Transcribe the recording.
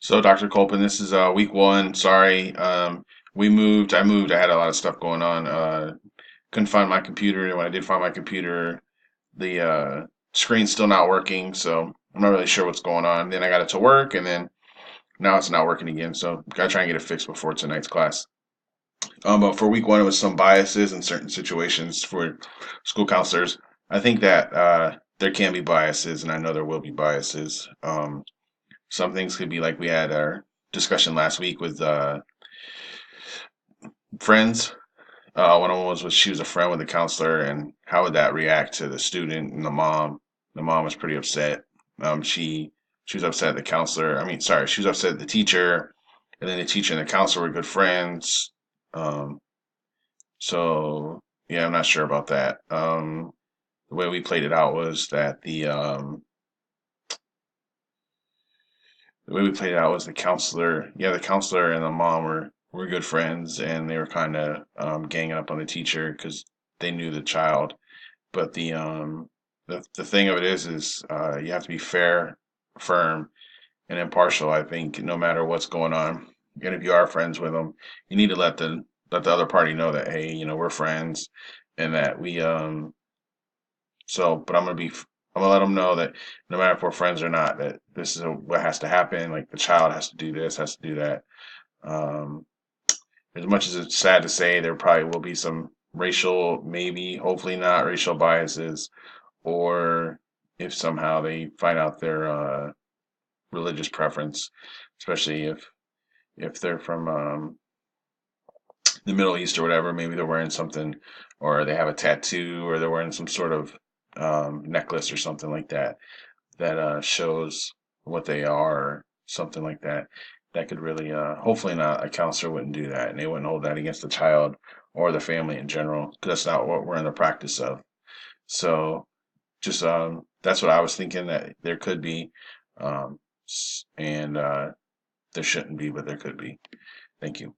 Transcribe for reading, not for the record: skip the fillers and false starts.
So, Dr. Colpin, this is week one. Sorry, we moved. I moved. I had a lot of stuff going on. Couldn't find my computer, and when I did find my computer, the screen's still not working. So I'm not really sure what's going on. Then I got it to work, and then now it's not working again. So gotta try and get it fixed before tonight's class. But for week one, it was some biases in certain situations for school counselors. I think that there can be biases, and I know there will be biases. Some things could be like we had our discussion last week with friends. One of them was she was a friend with a counselor, and how would that react to the student and the mom? The mom was pretty upset. She was upset at the counselor. I mean, sorry, she was upset at the teacher, and then the teacher and the counselor were good friends. Um, so yeah, I'm not sure about that. The way we played it out was that the way we played it out was the counselor and the mom were good friends, and they were kind of ganging up on the teacher because they knew the child. But the thing of it is you have to be fair, firm, and impartial. I think no matter what's going on, and if you are friends with them, you need to let the other party know that hey, we're friends, and that we but I'm gonna let them know that no matter if we're friends or not, that this is what has to happen. Like the child has to do this, has to do that. Um, as much as it's sad to say, there probably will be some racial, maybe, hopefully not racial biases, or if somehow they find out their religious preference, especially if they're from the Middle East or whatever, maybe they're wearing something, or they have a tattoo, or they're wearing some sort of necklace or something like that that shows what they are, or something like that. That could really, hopefully not, a counselor wouldn't do that, and they wouldn't hold that against the child or the family in general, because that's not what we're in the practice of. So, just that's what I was thinking that there could be, and there shouldn't be, but there could be. Thank you.